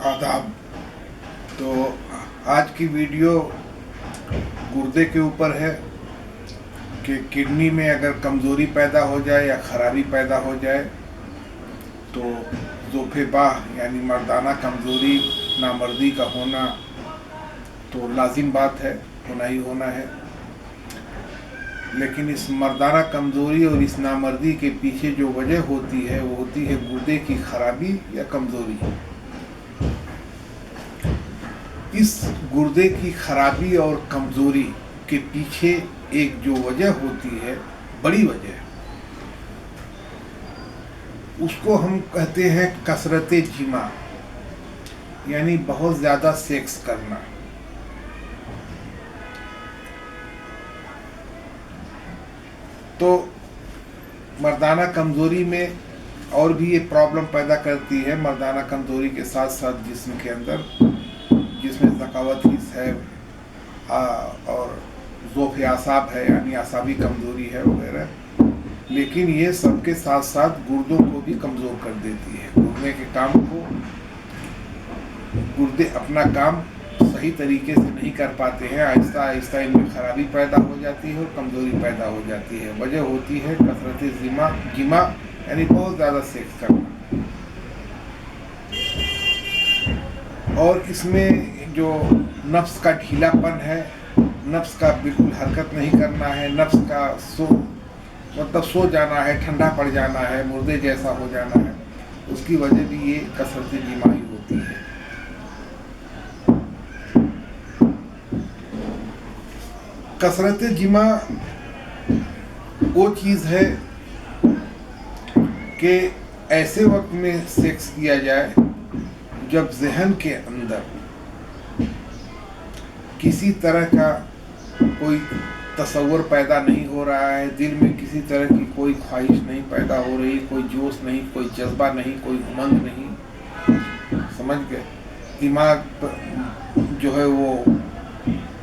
आदाब। तो आज की वीडियो गुर्दे के ऊपर है कि किडनी में अगर कमज़ोरी पैदा हो जाए या ख़राबी पैदा हो जाए तो ज़ोफ़े-बाह यानी मर्दाना कमज़ोरी, नामर्दी का होना तो लाजिम बात है, होना ही होना है। लेकिन इस मर्दाना कमज़ोरी और इस नामर्दी के पीछे जो वजह होती है वो होती है गुर्दे की ख़राबी या कमज़ोरी। इस गुर्दे की खराबी और कमज़ोरी के पीछे एक जो वजह होती है, बड़ी वजह, उसको हम कहते हैं कसरते जिमा, यानी बहुत ज़्यादा सेक्स करना। तो मर्दाना कमज़ोरी में और भी ये प्रॉब्लम पैदा करती है। मर्दाना कमज़ोरी के साथ साथ जिस्म के अंदर, जिसमें ज़कावत हिस्स है और ज़ोफ़े आसाब है यानी आसाबी कमज़ोरी है वगैरह। लेकिन ये सब के साथ साथ गुर्दों को भी कमज़ोर कर देती है। गुर्दे के काम को, गुर्दे अपना काम सही तरीके से नहीं कर पाते हैं। आहिस्ता आहिस्ता इनमें खराबी पैदा हो जाती है और कमज़ोरी पैदा हो जाती है। वजह होती है कसरत जिमा यानी बहुत ज़्यादा सेक्स करना। और इसमें जो नफ्स का ढीलापन है, नफ्स का बिल्कुल हरकत नहीं करना है, नफ्स का सो जाना है, ठंडा पड़ जाना है, मुर्दे जैसा हो जाना है, उसकी वजह भी ये कसरत जिमा ही होती है। कसरत जिमा वो चीज़ है कि ऐसे वक्त में सेक्स किया जाए जब जहन के अंदर किसी तरह का कोई तसव्वुर पैदा नहीं हो रहा है, दिल में किसी तरह की कोई ख्वाहिश नहीं पैदा हो रही, कोई जोश नहीं, कोई जज्बा नहीं, कोई उमंग नहीं, समझ गए। दिमाग जो है वो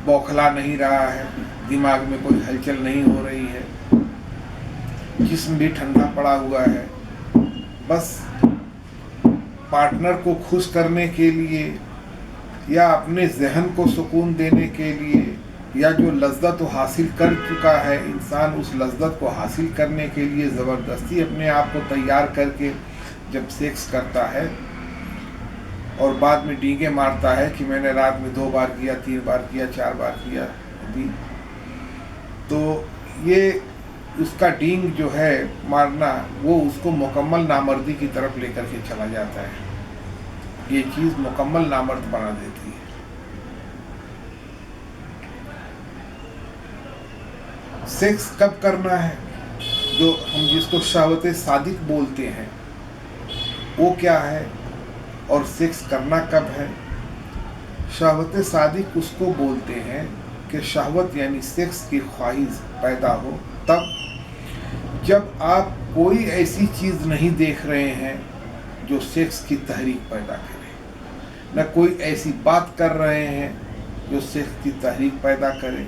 बौखला नहीं रहा है, दिमाग में कोई हलचल नहीं हो रही है, जिस्म भी ठंडा पड़ा हुआ है। बस पार्टनर को खुश करने के लिए या अपने जहन को सुकून देने के लिए, या जो लज्जत हासिल कर चुका है इंसान, उस लज्जत को हासिल करने के लिए ज़बरदस्ती अपने आप को तैयार करके जब सेक्स करता है और बाद में डींगे मारता है कि मैंने रात में 2 बार किया, 3 बार किया, 4 बार किया अभी, तो ये उसका डींग जो है मारना, वो उसको मुकम्मल नामर्दी की तरफ लेकर के चला जाता है। ये चीज़ मुकम्मल नामर्द बना देती है। सेक्स कब करना है, जो हम जिसको शहवत सादिक बोलते हैं, वो क्या है और सेक्स करना कब है। शहवत सादिक उसको बोलते हैं कि शहवत यानी सेक्स की ख्वाहिश पैदा हो तब जब आप कोई ऐसी चीज़ नहीं देख रहे हैं जो सेक्स की तहरीक पैदा करे, न कोई ऐसी बात कर रहे हैं जो सेक्स की तहरीक पैदा करे,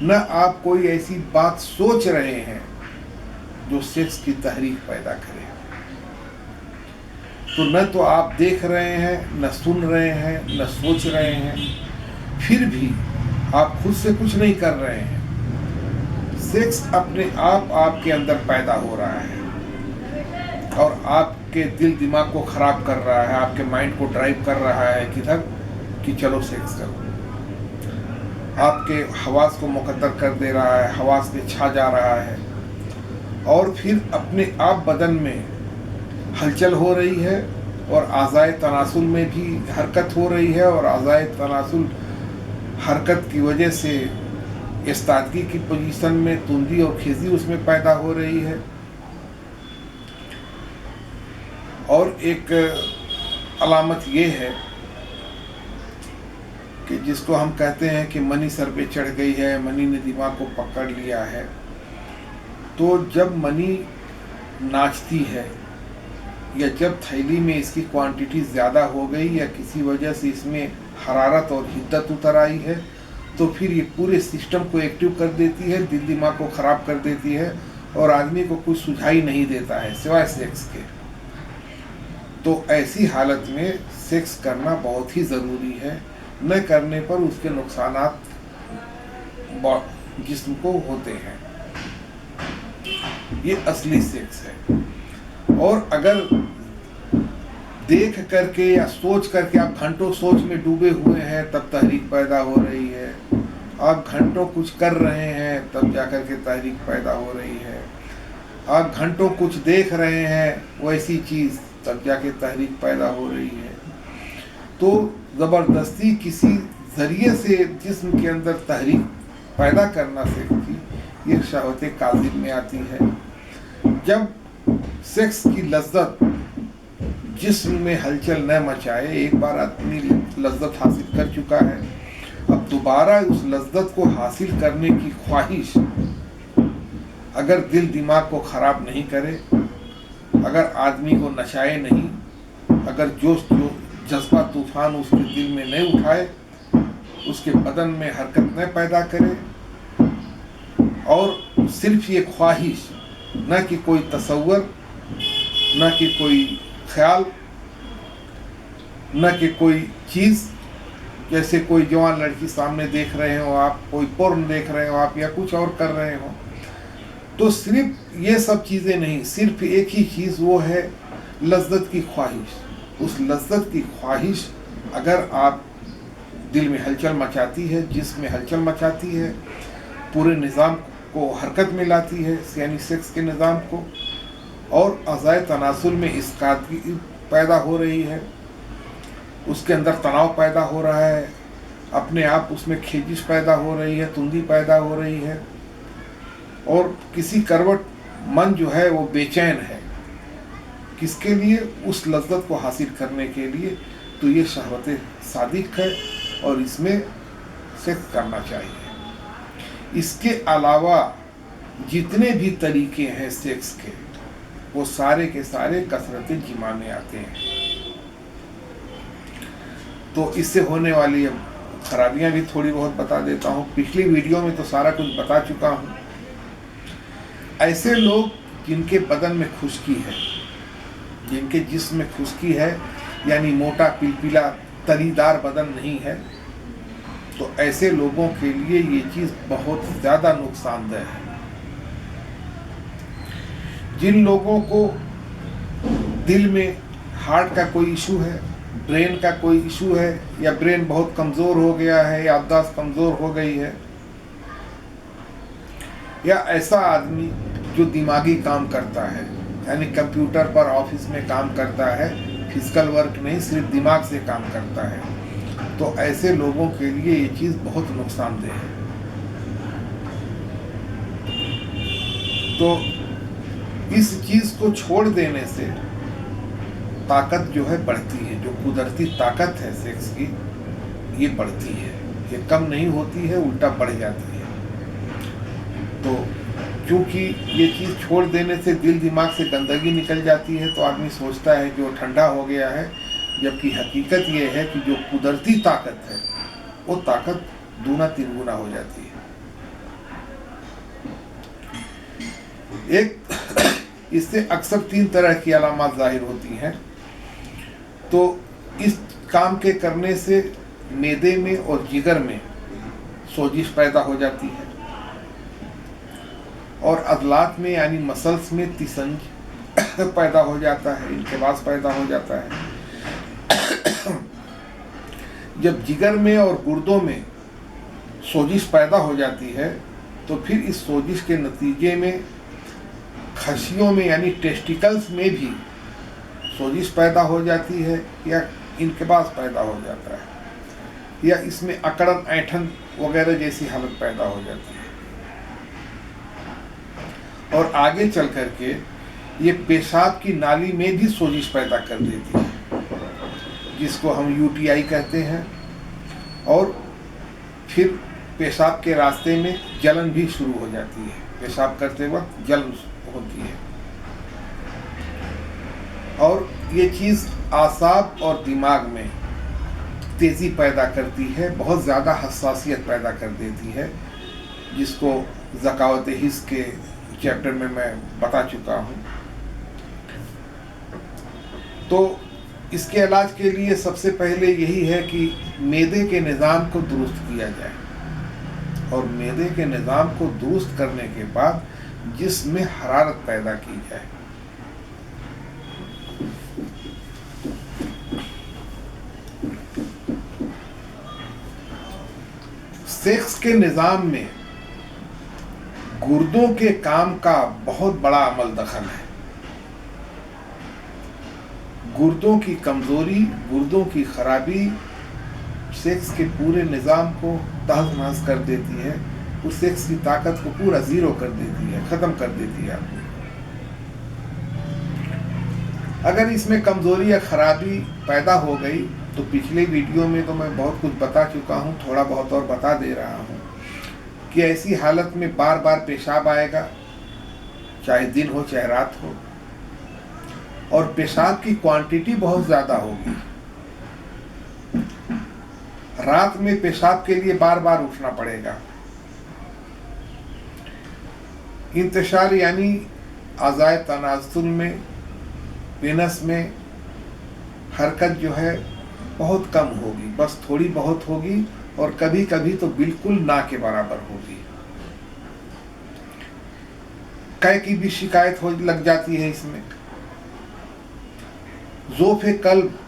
न आप कोई ऐसी बात सोच रहे हैं जो सेक्स की तहरीक पैदा करे। तो न तो आप देख रहे हैं, न सुन रहे हैं, न सोच रहे हैं, फिर भी आप खुद से कुछ नहीं कर रहे हैं। सेक्स अपने आप आपके अंदर पैदा हो रहा है और आपके दिल दिमाग को ख़राब कर रहा है, आपके माइंड को ड्राइव कर रहा है किधर कि चलो सेक्स करो। आपके हवास को मुकद्दर कर दे रहा है, हवास पे छा जा रहा है और फिर अपने आप बदन में हलचल हो रही है और आज़ाए तनासुल में भी हरकत हो रही है और आज़ाए तनासुल हरकत की वजह से इस्तादगी की पोजीशन में तुंदी और खिज़ी उसमें पैदा हो रही है। और एक अलामत ये है कि जिसको हम कहते हैं कि मनी सर पे चढ़ गई है, मनी ने दिमाग को पकड़ लिया है। तो जब मनी नाचती है या जब थैली में इसकी क्वांटिटी ज़्यादा हो गई या किसी वजह से इसमें हरारत और हिद्दत उतर आई है, तो फिर ये पूरे सिस्टम को एक्टिव कर देती है, दिल दिमाग को ख़राब कर देती है और आदमी को कुछ सुझाई नहीं देता है सिवाय सेक्स के। तो ऐसी हालत में सेक्स करना बहुत ही ज़रूरी है। न करने पर उसके नुकसानात जिस्म को होते हैं। ये असली सेक्स है। और अगर देख करके या सोच करके आप घंटों सोच में डूबे हुए हैं तब तहरीक पैदा हो रही है, आप घंटों कुछ कर रहे हैं तब जाकर के तहरीक पैदा हो रही है, आप घंटों कुछ देख रहे हैं वैसी चीज़ तब जाके तहरीक पैदा हो रही है। तो ज़बरदस्ती किसी ज़रिए से जिस्म के अंदर तहरीक पैदा करना सीखती, ये शहवत काज़िब में आती है। जब सेक्स की लज्जत जिस्म में हलचल न मचाए, एक बार आदमी लज्जत हासिल कर चुका है, अब दोबारा उस लज्जत को हासिल करने की ख्वाहिश अगर दिल दिमाग को ख़राब नहीं करे, अगर आदमी को नचाए नहीं, अगर जोश जज्बा तूफान उसके दिल में नहीं उठाए, उसके बदन में हरकत न पैदा करे, और सिर्फ ये ख्वाहिश, न कि कोई तसव्वुर, न कि कोई ख्याल, न कि कोई चीज़, जैसे कोई जवान लड़की सामने देख रहे हो आप, कोई पोर्न देख रहे हो आप, या कुछ और कर रहे हो, तो सिर्फ ये सब चीज़ें नहीं, सिर्फ एक ही चीज़ वो है लज्जत की ख्वाहिश। उस लज्जत की ख्वाहिश अगर आप दिल में हलचल मचाती है, जिस्म में हलचल मचाती है, पूरे निज़ाम को हरकत में लाती है, यानी सेक्स के निज़ाम को, और अज़ाए तनासुल में इसकादगी पैदा हो रही है, उसके अंदर तनाव पैदा हो रहा है, अपने आप उसमें खींचिश पैदा हो रही है, तुंदी पैदा हो रही है, और किसी करवट मन जो है वो बेचैन है। किसके लिए? उस लज्जत को हासिल करने के लिए। तो ये शहवत सादिक है और इसमें सेक्स करना चाहिए। इसके अलावा जितने भी तरीके हैं सेक्स के, वो सारे के सारे कसरत जिमा में आते हैं। तो इससे होने वाली खराबियां भी थोड़ी बहुत बता देता हूँ। पिछली वीडियो में तो सारा कुछ बता चुका हूँ। ऐसे लोग जिनके बदन में खुश्की है, जिनके जिस्म में खुश्की है, यानी मोटा पिलपिला तरीदार बदन नहीं है, तो ऐसे लोगों के लिए ये चीज़ बहुत ज़्यादा नुकसानदेह है। जिन लोगों को दिल में हार्ट का कोई इशू है, ब्रेन का कोई इशू है, या ब्रेन बहुत कमज़ोर हो गया है, याददाश्त कमज़ोर हो गई है, या ऐसा आदमी जो दिमागी काम करता है, यानी कंप्यूटर पर ऑफिस में काम करता है, फिजिकल वर्क नहीं, सिर्फ दिमाग से काम करता है, तो ऐसे लोगों के लिए ये चीज़ बहुत नुकसानदेह है। तो इस चीज़ को छोड़ देने से ताकत जो है बढ़ती है, जो कुदरती ताकत है सेक्स की, ये बढ़ती है, ये कम नहीं होती है, उल्टा बढ़ जाती है। तो क्योंकि ये चीज़ छोड़ देने से दिल दिमाग से गंदगी निकल जाती है, तो आदमी सोचता है जो ठंडा हो गया है, जबकि हकीकत ये है कि जो कुदरती ताकत है वो ताकत दूना तीन गुना हो जाती है। एक इससे अक्सर 3 तरह की अलामत जाहिर होती हैं। तो इस काम के करने से मैदे में और जिगर में सोजिश पैदा हो जाती है, और अदलात में यानी मसल्स में तिसंज पैदा हो जाता है, इंकबास पैदा हो जाता है। जब जिगर में और गुर्दों में सोजिश पैदा हो जाती है, तो फिर इस सोजिश के नतीजे में खशियों में यानी टेस्टिकल्स में भी सोजिश पैदा हो जाती है, या इंकबास पैदा हो जाता है, या इसमें अकड़न ऐंठन वगैरह जैसी हालत पैदा हो जाती है। और आगे चल करके ये पेशाब की नाली में भी सोजिश पैदा कर देती है, जिसको हम यूटीआई कहते हैं, और फिर पेशाब के रास्ते में जलन भी शुरू हो जाती है, पेशाब करते वक्त जलन होती है। और ये चीज़ आसाब और दिमाग में तेज़ी पैदा करती है, बहुत ज़्यादा हसासियत पैदा कर देती है, जिसको ज़कावत हिस्स के चैप्टर में मैं बता चुका हूँ। तो इसके इलाज के लिए सबसे पहले यही है कि मैदे के निज़ाम को दुरुस्त किया जाए, और मैदे के निज़ाम को दुरुस्त करने के बाद जिस्म में हरारत पैदा की जाए। सेक्स के निज़ाम में गुर्दों के काम का बहुत बड़ा अमल दखल है। गुर्दों की कमज़ोरी, गुर्दों की खराबी सेक्स के पूरे निज़ाम को तहस नहस कर देती है, उस सेक्स की ताकत को पूरा ज़ीरो कर देती है, ख़त्म कर देती है आपको। अगर इसमें कमज़ोरी या खराबी पैदा हो गई तो पिछले वीडियो में तो मैं बहुत कुछ बता चुका हूँ, थोड़ा बहुत और बता दे रहा हूँ कि ऐसी हालत में बार बार पेशाब आएगा, चाहे दिन हो चाहे रात हो, और पेशाब की क्वांटिटी बहुत ज़्यादा होगी। रात में पेशाब के लिए बार बार उठना पड़ेगा। इंतशार यानी अज़ाए तनाज़ुल में, पेनस में हरकत जो है बहुत कम होगी, बस थोड़ी बहुत होगी, और कभी कभी तो बिल्कुल ना के बराबर होगी। कै की भी शिकायत हो लग जाती है इसमें। ज़ोफ़े कल्ब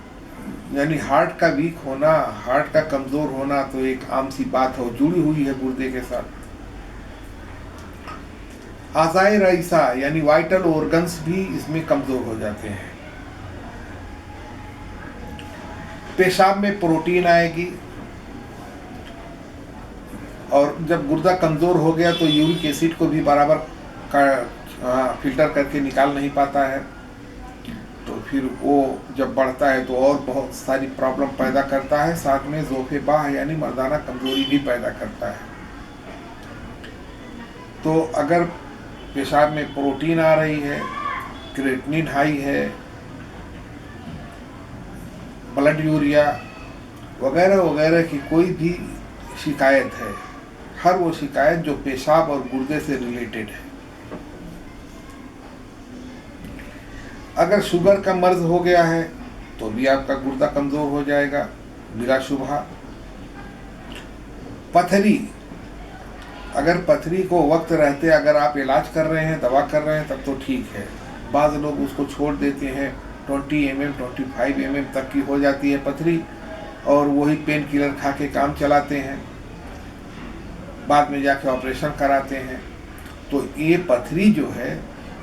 यानी हार्ट का वीक होना, हार्ट का कमज़ोर होना तो एक आम सी बात हो, जुड़ी हुई है गुर्दे के साथ। आज़ाए रईसा यानी वाइटल ऑर्गन्स भी इसमें कमज़ोर हो जाते हैं। पेशाब में प्रोटीन आएगी, और जब गुर्दा कमज़ोर हो गया तो यूरिक एसिड को भी बराबर का फिल्टर करके निकाल नहीं पाता है, तो फिर वो जब बढ़ता है तो और बहुत सारी प्रॉब्लम पैदा करता है, साथ में ज़ोफ़े बाह यानी मर्दाना कमज़ोरी भी पैदा करता है। तो अगर पेशाब में प्रोटीन आ रही है, क्रिएटिनिन हाई है, ब्लड यूरिया वगैरह वगैरह की कोई भी शिकायत है, हर वो शिकायत जो पेशाब और गुर्दे से रिलेटेड है। अगर शुगर का मर्ज हो गया है तो भी आपका गुर्दा कमज़ोर हो जाएगा बिला शुबहा। पथरी, अगर पथरी को वक्त रहते अगर आप इलाज कर रहे हैं, दवा कर रहे हैं, तब तो ठीक है। बाज़ लोग उसको छोड़ देते हैं, 20 mm 25 mm तक की हो जाती है पथरी, और वही पेन किलर खा के काम चलाते हैं, बाद में जाके ऑपरेशन कराते हैं। तो ये पथरी जो है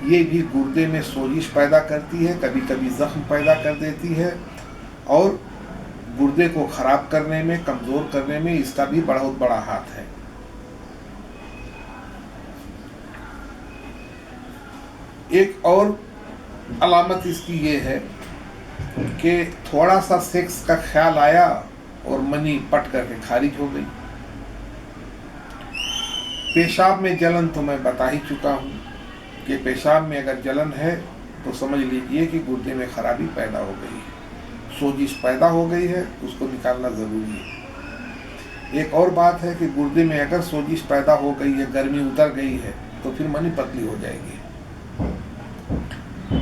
ये भी गुर्दे में सोजिश पैदा करती है, कभी कभी जख्म पैदा कर देती है, और गुर्दे को ख़राब करने में, कमज़ोर करने में इसका भी बहुत बड़ा हाथ है। एक और अलामत इसकी ये है कि थोड़ा सा सेक्स का ख्याल आया और मनी पट करके खारिज हो गई। पेशाब में जलन तो मैं बता ही चुका हूँ कि पेशाब में अगर जलन है तो समझ लीजिए कि गुर्दे में खराबी पैदा हो गई है, सोजिश पैदा हो गई है, उसको निकालना ज़रूरी है। एक और बात है कि गुर्दे में अगर सोजिश पैदा हो गई है, गर्मी उतर गई है, तो फिर मनी पतली हो जाएगी,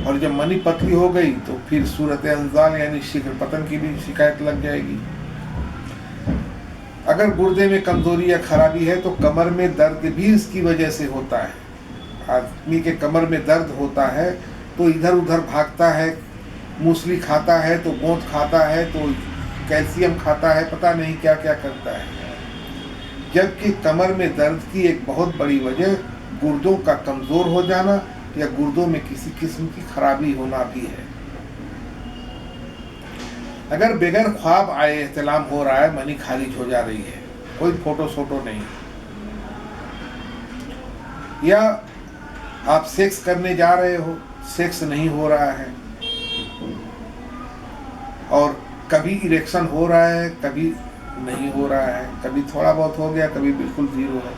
और जब मनी पतली हो गई तो फिर सूरत अंजाल यानी शीघ्र पतन की भी शिकायत लग जाएगी। अगर गुर्दे में कमज़ोरी या खराबी है तो कमर में दर्द भी इसकी वजह से होता है। आदमी के कमर में दर्द होता है तो इधर उधर भागता है, मूसली खाता है तो गोंद खाता है तो कैल्शियम खाता है, पता नहीं क्या क्या करता है। जबकि कमर में दर्द की एक बहुत बड़ी वजह गुर्दों का कमज़ोर हो जाना या गुर्दों में किसी किस्म की खराबी होना भी है। अगर बगैर ख्वाब आए एहतलाम हो रहा है, मनी खारिज हो जा रही है, कोई फोटो सोटो नहीं, या आप सेक्स करने जा रहे हो, सेक्स नहीं हो रहा है, और कभी इरेक्शन हो रहा है, कभी नहीं हो रहा है, कभी थोड़ा बहुत हो गया, कभी बिल्कुल जीरो है,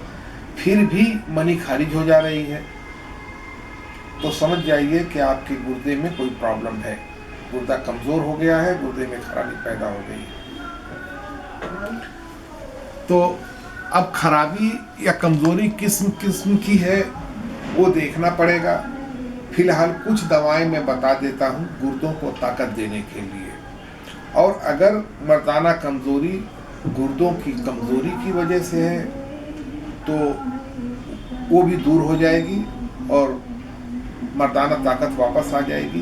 फिर भी मनी खारिज हो जा रही है, तो समझ जाइए कि आपके गुर्दे में कोई प्रॉब्लम है, गुर्दा कमज़ोर हो गया है, गुर्दे में खराबी पैदा हो गई है। तो अब खराबी या कमज़ोरी किस्म किस्म की है वो देखना पड़ेगा, फिलहाल कुछ दवाएं मैं बता देता हूँ गुर्दों को ताकत देने के लिए। और अगर मर्दाना कमज़ोरी गुर्दों की कमज़ोरी की वजह से है तो वो भी दूर हो जाएगी और मर्दाना ताकत वापस आ जाएगी।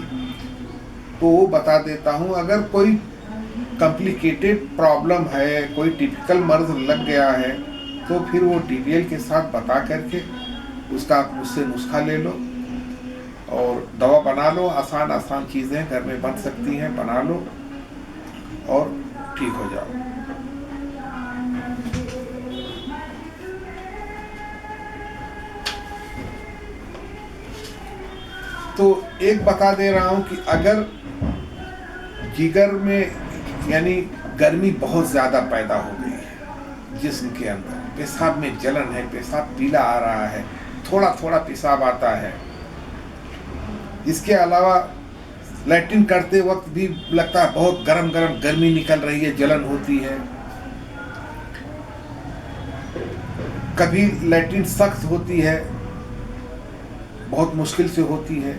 तो वो बता देता हूँ। अगर कोई कॉम्प्लिकेटेड प्रॉब्लम है, कोई टिपिकल मर्ज लग गया है, तो फिर वो डिटेल के साथ बता करके उसका आप मुझसे नुस्खा ले लो और दवा बना लो। आसान आसान चीज़ें घर में बन सकती हैं, बना लो और ठीक हो जाओ। तो एक बता दे रहा हूँ कि अगर जिगर में यानी गर्मी बहुत ज़्यादा पैदा हो गई है जिस्म के अंदर, पेशाब में जलन है, पेशाब पीला आ रहा है, थोड़ा थोड़ा पेशाब आता है, इसके अलावा लैट्रिन करते वक्त भी लगता है बहुत गरम गरम गर्मी निकल रही है, जलन होती है, कभी लैट्रिन सख्त होती है, बहुत मुश्किल से होती है,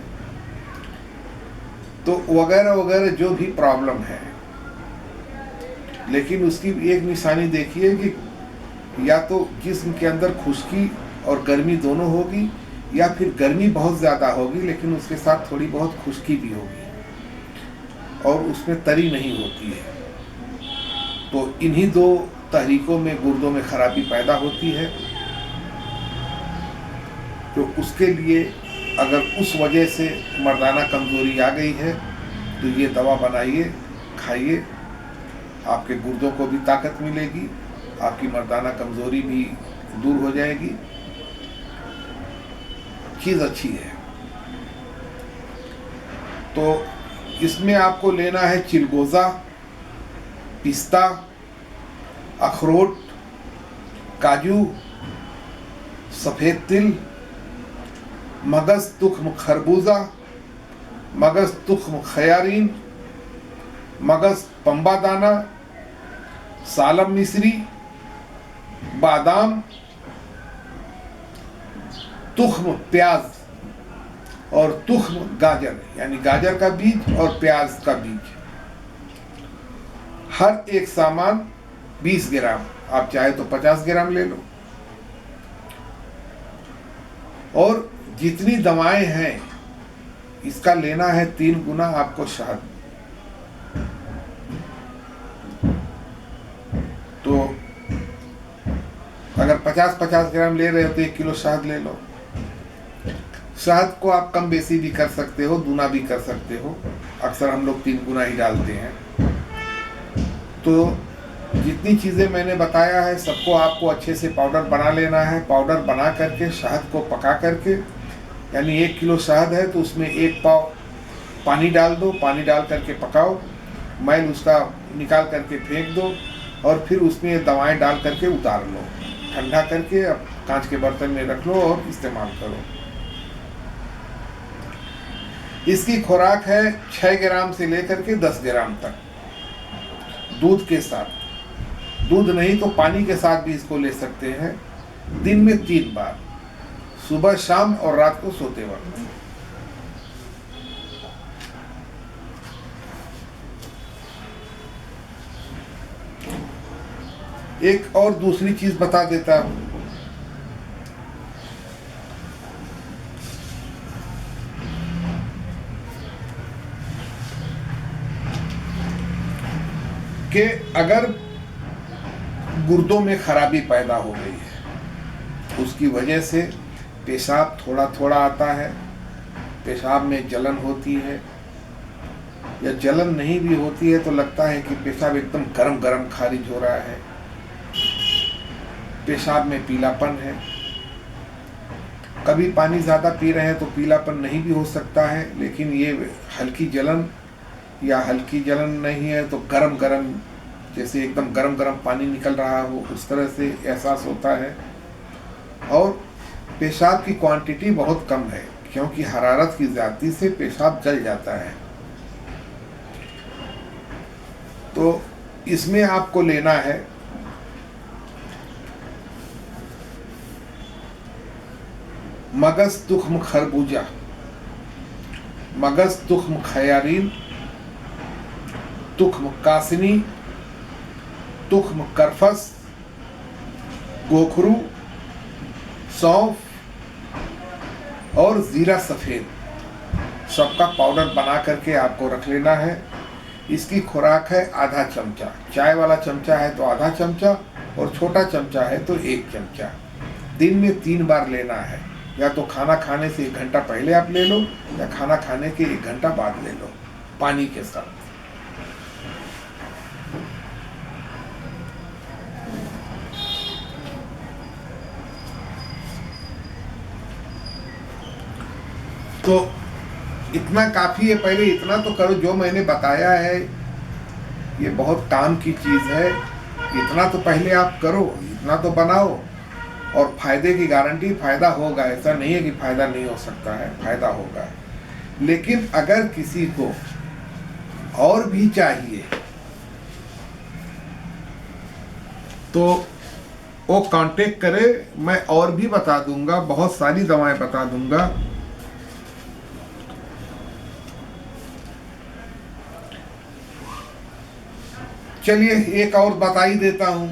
तो वगैरह वगैरह जो भी प्रॉब्लम है। लेकिन उसकी एक निशानी देखिए कि या तो जिस्म के अंदर खुश्की और गर्मी दोनों होगी, या फिर गर्मी बहुत ज़्यादा होगी लेकिन उसके साथ थोड़ी बहुत खुश्की भी होगी और उसमें तरी नहीं होती है। तो इन्हीं दो तहरीकों में गुर्दों में खराबी पैदा होती है। तो उसके लिए अगर उस वजह से मर्दाना कमज़ोरी आ गई है तो ये दवा बनाइए, खाइए, आपके गुर्दों को भी ताकत मिलेगी, आपकी मर्दाना कमज़ोरी भी दूर हो जाएगी, चीज़ अच्छी है। तो इसमें आपको लेना है चिलगोज़ा, पिस्ता, अखरोट, काजू, सफ़ेद तिल, मगज़ तुख्म खरबूजा, मगज़ तुख्म खयारीन, मगज़ पंबा दाना, सालम मिस्री, बादाम, तुख्म प्याज और तुख्म गाजर यानी गाजर का बीज और प्याज का बीज। हर एक सामान 20 ग्राम, आप चाहे तो 50 ग्राम ले लो। और जितनी दवाएं हैं इसका लेना है 3 गुना आपको शहद। तो अगर 50-50 ग्राम ले रहे हो तो 1 किलो शहद ले लो। शहद को आप कम बेसी भी कर सकते हो, दूना भी कर सकते हो, अक्सर हम लोग 3 गुना ही डालते हैं। तो जितनी चीज़ें मैंने बताया है सबको आपको अच्छे से पाउडर बना लेना है। पाउडर बना करके शहद को पका करके, यानी 1 किलो शहद है तो उसमें 1 पाव पानी डाल दो, पानी डाल करके पकाओ, मैल उसका निकाल करके फेंक दो और फिर उसमें दवाएं डाल करके उतार लो, ठंडा करके अब कांच के बर्तन में रख लो और इस्तेमाल करो। इसकी खुराक है 6 ग्राम से लेकर के 10 ग्राम तक, दूध के साथ। दूध नहीं तो पानी के साथ भी इसको ले सकते हैं। दिन में 3 बार, सुबह, शाम और रात को सोते वक्त। एक और दूसरी चीज बता देता हूं कि अगर गुर्दों में खराबी पैदा हो गई है, उसकी वजह से पेशाब थोड़ा थोड़ा आता है, पेशाब में जलन होती है, या जलन नहीं भी होती है तो लगता है कि पेशाब एकदम गरम गरम खारिज हो रहा है, पेशाब में पीलापन है, कभी पानी ज़्यादा पी रहे हैं तो पीलापन नहीं भी हो सकता है, लेकिन ये हल्की जलन या हल्की जलन नहीं है तो गरम गरम, जैसे एकदम गरम गरम पानी निकल रहा हो उस तरह से एहसास होता है। और पेशाब की क्वांटिटी बहुत कम है क्योंकि हरारत की ज़्यादती से पेशाब जल जाता है। तो इसमें आपको लेना है मगज़ तुख्म खरबूजा मगज तुख्म खयारीन, तुख्म कासनी, तुख्म करफस, गोखरू, सौंफ और जीरा सफ़ेद सबका पाउडर बना करके आपको रख लेना है। इसकी खुराक है आधा चमचा, चाय वाला चमचा है तो आधा चमचा और छोटा चमचा है तो 1 चमचा। दिन में 3 बार लेना है, या तो खाना खाने से 1 घंटा पहले आप ले लो या खाना खाने के 1 घंटा बाद ले लो पानी के साथ। तो इतना काफ़ी है, पहले इतना तो करो। जो मैंने बताया है ये बहुत काम की चीज़ है, इतना तो पहले आप करो, इतना तो बनाओ और फायदे की गारंटी, फायदा होगा। ऐसा नहीं है कि फायदा नहीं हो सकता है, फायदा होगा। लेकिन अगर किसी को और भी चाहिए तो वो कांटेक्ट करे, मैं और भी बता दूंगा, बहुत सारी दवाएं बता दूंगा। चलिए एक और बता ही देता हूं।